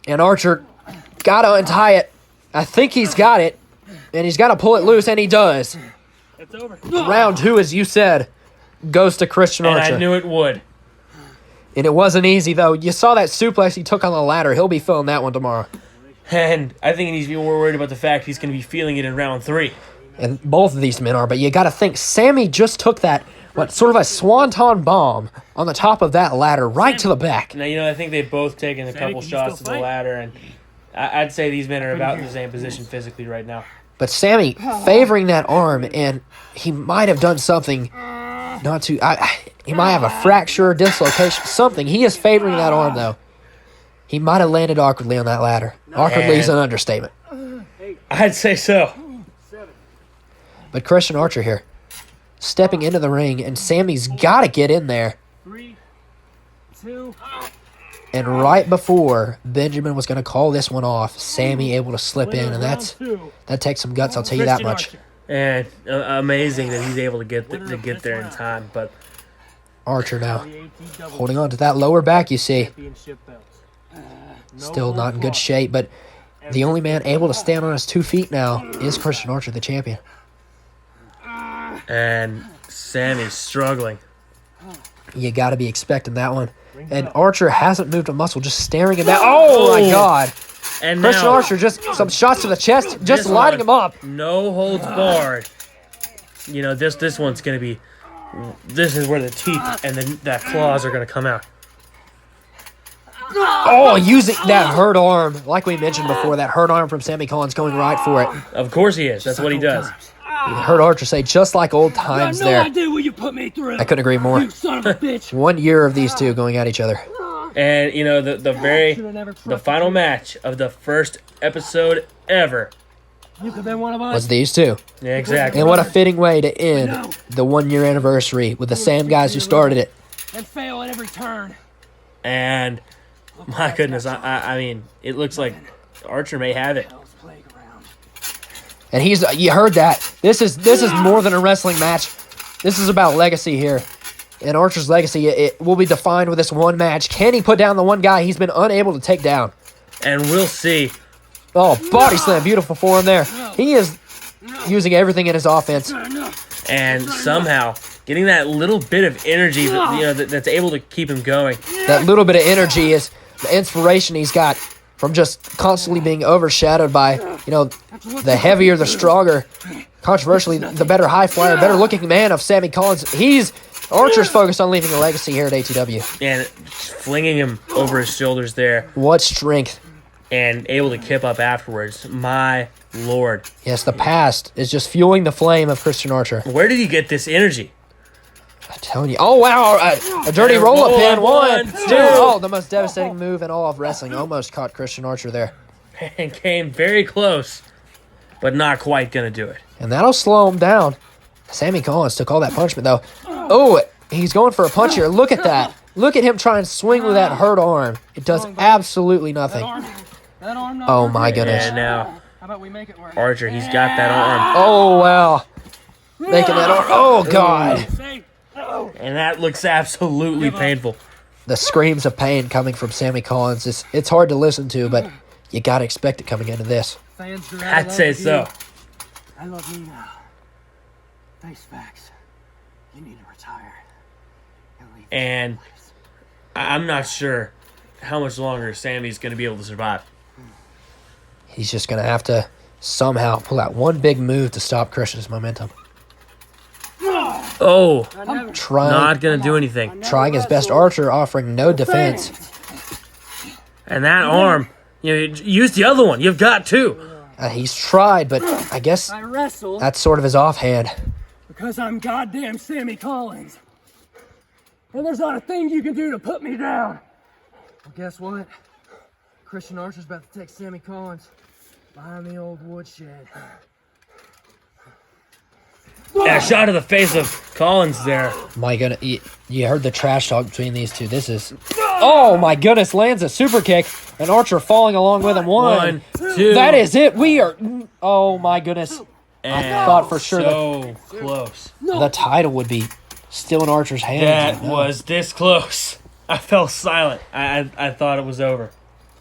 And Archer gotta untie it. I think he's got it. And he's gotta pull it loose, and he does. It's over. Round 2, as you said, goes to Christian Archer. And I knew it would. And it wasn't easy, though. You saw that suplex he took on the ladder. He'll be feeling that one tomorrow. And I think he needs to be more worried about the fact he's going to be feeling it in round 3. And both of these men are, but you got to think, Sammie just took that, sort of a swanton bomb on the top of that ladder right to the back. Now, I think they've both taken a couple shots to the ladder, and I'd say these men are about in the same position physically right now. But Sammie favoring that arm, and he might have done something not to... he might have a fracture, dislocation, something. He is favoring that arm, though. He might have landed awkwardly on that ladder. Awkwardly is an understatement. I'd say so. But Christian Archer here, stepping into the ring, and Sammie's got to get in there. 3, 2. And right before Benjamin was going to call this one off, Sammie able to slip in, and that takes some guts, I'll tell you that much. And amazing that he's able to get there in time. But Archer now holding on to that lower back, you see. Still not in good shape, but the only man able to stand on his 2 feet now is Christian Archer, the champion. And Sammie's struggling. You got to be expecting that one. And Archer hasn't moved a muscle, just staring at that. Oh, my God. And Christian now, Archer, just some shots to the chest, just lighting him up. No holds barred. This one's going to be... This is where the teeth and the claws are going to come out. Oh, using that hurt arm. Like we mentioned before, that hurt arm from Sammie Collins going right for it. Of course he is. That's what he does. You heard Archer say, just like old times there. I did what you put me through. I couldn't agree more. You son of a bitch. 1 year of these two going at each other. And, the final match of the first episode ever You could have been one of us. Was these two. Yeah, exactly. And what a fitting way to end the 1 year anniversary with the same guys who started it. And fail at every turn. And, my goodness, I mean, it looks like Archer may have it. And you heard that. This is more than a wrestling match. This is about legacy here. And Archer's legacy, it will be defined with this one match. Can he put down the one guy he's been unable to take down? And we'll see. Oh, body slam. Beautiful form there. He is using everything in his offense. And somehow getting that little bit of energy that's able to keep him going. That little bit of energy is the inspiration he's got from just constantly being overshadowed by, the heavier, the stronger, controversially, the better high flyer, better looking man of Sammie Collins. Archer's focused on leaving a legacy here at ATW. And flinging him over his shoulders there. What strength. And able to kip up afterwards. My Lord. Yes, the past is just fueling the flame of Christian Archer. Where did he get this energy? I'm telling you. Oh, wow. A dirty roll-up pin. 1, 2. Oh, the most devastating move in all of wrestling. Almost caught Christian Archer there. And came very close, but not quite going to do it. And that'll slow him down. Sammie Collins took all that punishment, though. Oh, he's going for a punch here. Look at that. Look at him try and swing with that hurt arm. It does absolutely nothing. Oh, my goodness. And now, Archer, he's got that arm. Oh, wow. Making that arm. Oh, God. And that looks absolutely painful. The screams of pain coming from Sammie Collins, it's hard to listen to, but you got to expect it coming into this. I'd say so. I love me now. Face facts. You need to retire. And I'm not sure how much longer Sammie's going to be able to survive. He's just going to have to somehow pull out one big move to stop Christian's momentum. Oh, not going to do anything. Trying his best. Archer offering no defense. And that arm, use the other one. You've got two. He's tried, but I guess that's sort of his offhand. Because I'm goddamn Sammie Collins. And there's not a thing you can do to put me down. Well, guess what? Christian Archer's about to take Sammie Collins behind the old woodshed. Yeah, shot to the face of Collins there. My goodness, you heard the trash talk between these two. This is... Oh, my goodness, lands a super kick, and Archer falling along with him. 1, 2. That is it. We are... Oh, my goodness. And I thought for sure so close. The title would be still in Archer's hands. That was this close. I fell silent. I thought it was over.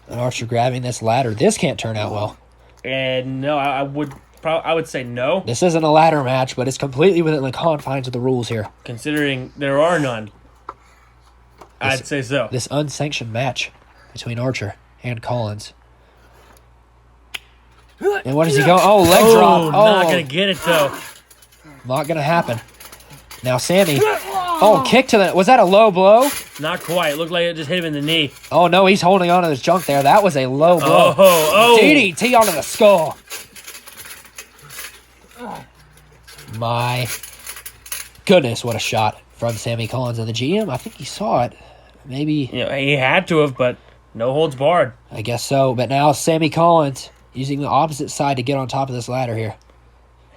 And Archer grabbing this ladder. This can't turn out well. And no, I would say no. This isn't a ladder match, but it's completely within the confines of the rules here. Considering there are none. I'd say so. This unsanctioned match between Archer and Collins. And what does he go? Oh, leg drop. Not going to get it, though. Not going to happen. Now Sammie. Oh, kick to the... Was that a low blow? Not quite. It looked like it just hit him in the knee. Oh, no, he's holding on to his junk there. That was a low blow. Oh. DDT onto the skull. My goodness, what a shot from Sammie Collins. And the GM, I think he saw it. Maybe... You know, he had to have, but no holds barred. I guess so. But now Sammie Collins using the opposite side to get on top of this ladder here.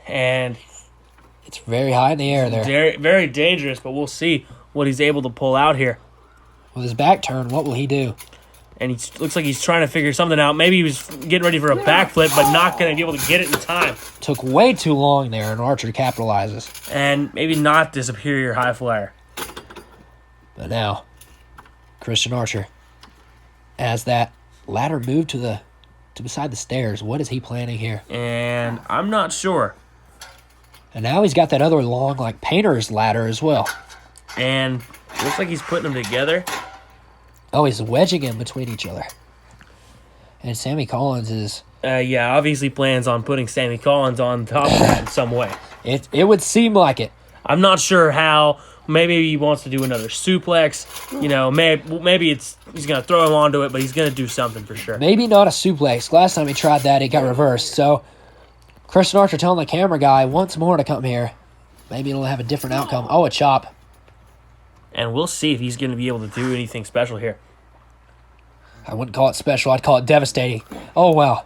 And it's very high in the air there. very, very dangerous, but we'll see what he's able to pull out here. With his back turned, what will he do? And he looks like he's trying to figure something out. Maybe he was getting ready for a backflip, but not going to be able to get it in time. Took way too long there, and Archer capitalizes. And maybe not the superior high flyer. But now, Christian Archer, as that ladder moved to beside the stairs, what is he planning here? And I'm not sure. And now he's got that other long, like, painter's ladder as well. And it looks like he's putting them together. Oh, he's wedging them between each other. And Sammie Collins is... obviously plans on putting Sammie Collins on top of that in some way. It would seem like it. I'm not sure how. Maybe he wants to do another suplex. You know, maybe he's going to throw him onto it, but he's going to do something for sure. Maybe not a suplex. Last time he tried that, it got reversed. So, Christian Archer telling the camera guy once more to come here. Maybe it'll have a different outcome. Oh, a chop. And we'll see if he's going to be able to do anything special here. I wouldn't call it special. I'd call it devastating. Oh, wow.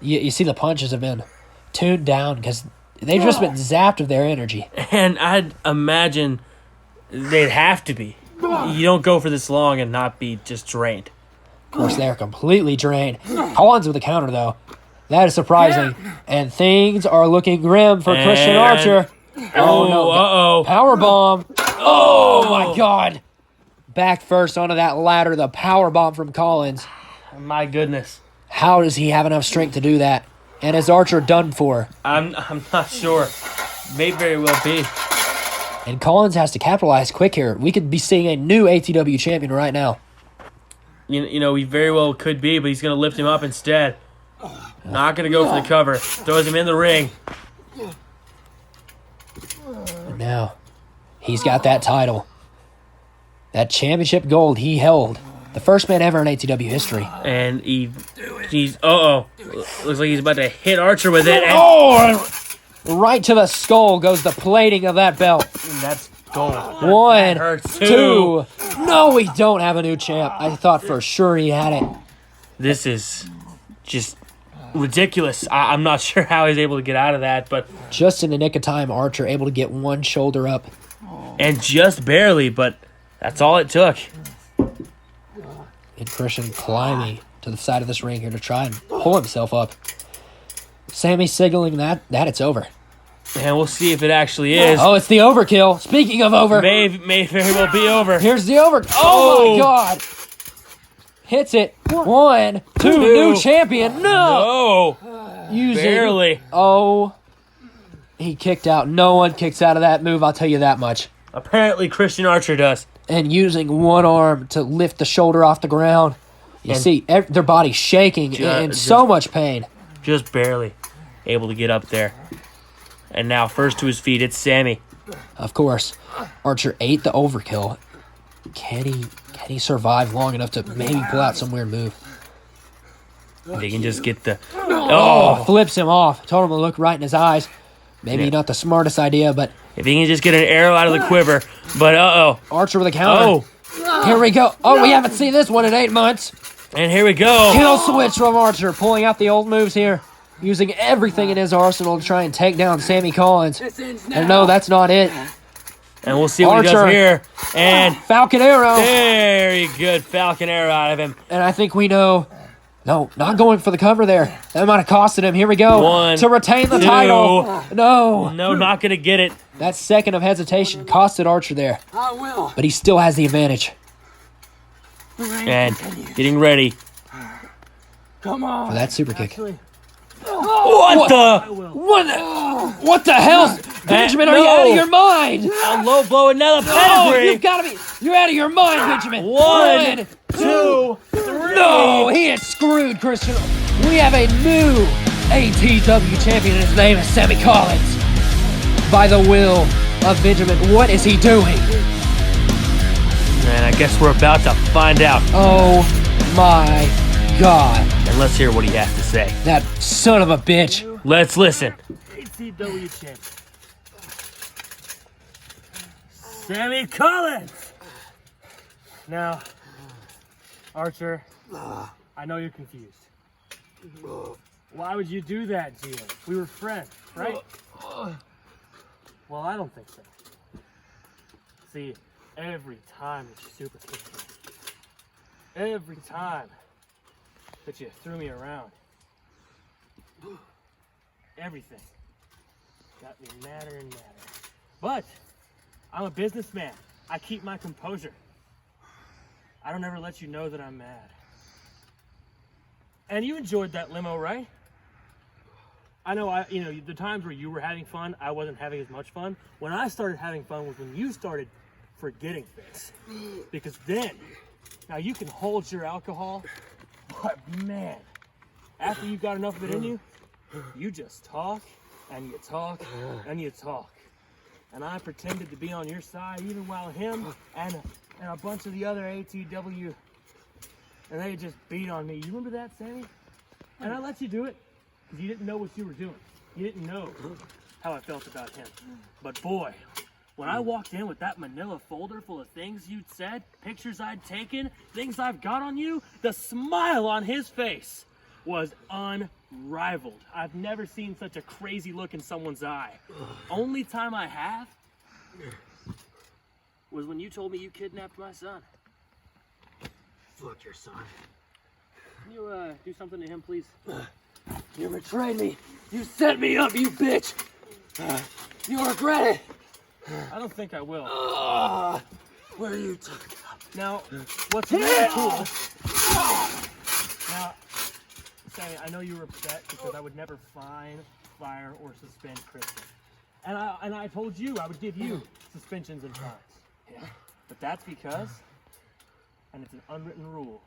You see the punches have been tuned down because they've just been zapped of their energy. And I'd imagine they'd have to be. You don't go for this long and not be just drained. Of course, they're completely drained. Collins with the counter, though. That is surprising. And things are looking grim for Christian Archer. Oh, no. Uh-oh. Powerbomb. Oh, my God. Back first onto that ladder, the powerbomb from Collins. My goodness. How does he have enough strength to do that? And is Archer done for? I'm not sure. May very well be. And Collins has to capitalize quick here. We could be seeing a new ATW champion right now. You know, he very well could be, but he's going to lift him up instead. Not going to go for the cover. Throws him in the ring. And now, he's got that title. That championship gold he held. The first man ever in ATW history. And he's looks like he's about to hit Archer with it. And right to the skull goes the plating of that belt. That's gold. One, Hurts two. No, we don't have a new champ. I thought for sure he had it. This is just ridiculous. I'm not sure how he's able to get out of that, but Just in the nick of time, Archer able to get one shoulder up. and just barely, but that's all it took. And Christian climbing to the side of this ring here to try and pull himself up. Sammie signaling that it's over. And we'll see if it actually is. Oh, it's the overkill. Speaking of over, May very well be over. here's the over. Oh, my God. Hits it. One, two. New champion. No. No, Using, barely. Oh, he kicked out. No one kicks out of that move, I'll tell you that much. Apparently Christian Archer does. And using one arm to lift the shoulder off the ground. You And see their body shaking in so much pain. Just barely able to get up there. And now first to his feet, it's Sammie. Of course, Archer ate the overkill. Can he survive long enough to maybe pull out some weird move? They can just get the... Oh, flips him off. Told him to look right in his eyes. Maybe not the smartest idea, but If he can just get an arrow out of the quiver. But Archer with a counter. Oh, Here we go. Oh, we haven't seen this one in 8 months. and here we go. Kill switch from Archer, pulling out the old moves here. Using everything in his arsenal to try and take down Sammie Collins. And no, that's not it. And we'll see what he Archer. does here. And Falcon arrow. very good Falcon arrow out of him. And I think we know. No, not going for the cover there. That might have costed him. Here we go. One, to retain the two. title. No. No, not going to get it. That second of hesitation costed Archer there. I will. But he still has the advantage And getting ready. Come on. for that super kick. What the? What the hell? Benjamin, are you no. out of your mind? A low blow, another Oh, pedigree. you've got to be. You're out of your mind, Benjamin. 1, 2, 3. No, he had screwed Christian. We have a new ATW champion. His name is Sammie Collins. By the will of Benjamin. What is he doing? Man, I guess we're about to find out. Oh my God. And let's hear what he has to say. That son of a bitch. Let's listen. ATW champion. Sammie Collins! Now, Archer, I know you're confused. Why would you do that, Gio? We were friends, right? Well, I don't think so. See, every time that you super kicked me, every time that you threw me around, everything got me madder and madder. But I'm a businessman. I keep my composure. I don't ever let you know that I'm mad. And you enjoyed that limo, right? I know, the times where you were having fun, I wasn't having as much fun. When I started having fun was when you started forgetting things. Because then, now you can hold your alcohol, but man, after you've got enough of it in you, you just talk, and you talk, and you talk. And I pretended to be on your side, even while him and a bunch of the other ATW, and they just beat on me. You remember that, Sammie? And I let you do it, because you didn't know what you were doing. You didn't know how I felt about him. But boy, when I walked in with that manila folder full of things you'd said, pictures I'd taken, things I've got on you, the smile on his face was unrivaled. I've never seen such a crazy look in someone's eye. Only time I have was when you told me you kidnapped my son. Fuck your son. Can you do something to him, please? You betrayed me. You set me up, you bitch. You'll regret it. I don't think I will. What are you talking about? Now, what's really cool? Now, Sammie, I know you were upset because I would never fine, fire, or suspend Kristen. And I told you I would give you suspensions and fines. Yeah. But that's because, and it's an unwritten rule.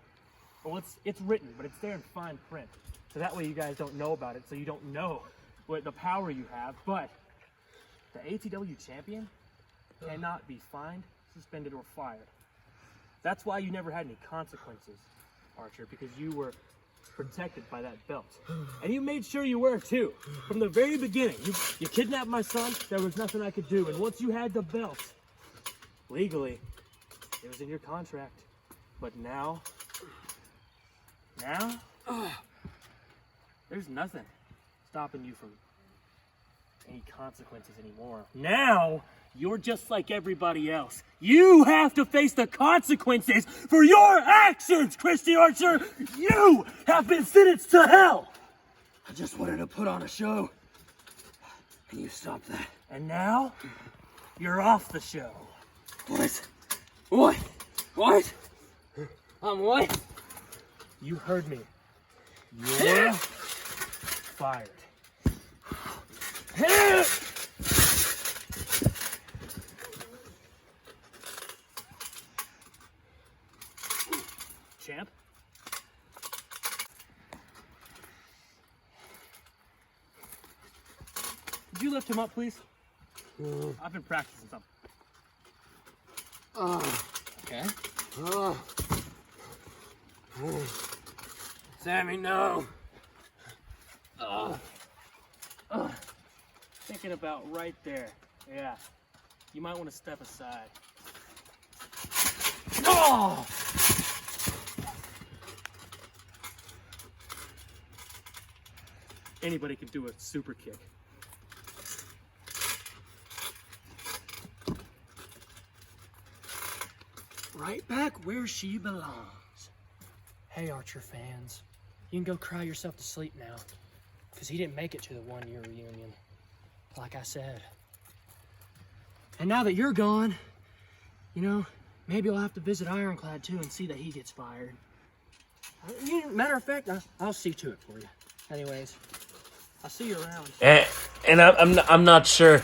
Well, it's written, but it's there in fine print. So that way you guys don't know about it, so you don't know what the power you have. But the ATW champion cannot be fined, suspended, or fired. That's why you never had any consequences, Archer, because you were protected by that belt. And you made sure you were too. From the very beginning, you kidnapped my son, there was nothing I could do. And once you had the belt, legally, it was in your contract. But now, there's nothing stopping you from any consequences anymore. Now, you're just like everybody else. You have to face the consequences for your actions, Christy Archer! You have been sentenced to hell! I just wanted to put on a show. And you stopped that. And now, you're off the show. What? What? What? What? You heard me. You're fired. Champ? Could you lift him up, please? I've been practicing something. Okay. Sammie, no. Thinking about right there. Yeah. You might want to step aside. Oh! Anybody can do a super kick. Right back where she belongs. Hey, Archer fans, you can go cry yourself to sleep now, because he didn't make it to the one-year reunion, like I said. And now that you're gone, maybe I'll have to visit Ironclad too and see that he gets fired. Matter of fact, I'll see to it for you. Anyways, I'll see you around. And I'm not sure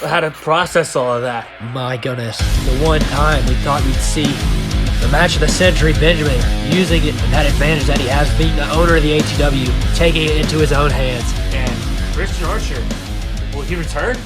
how to process all of that. My goodness, the one time we thought we'd see the match of the century, Benjamin using it, that advantage that he has, being the owner of the ATW, taking it into his own hands. And Christian Archer, will he return?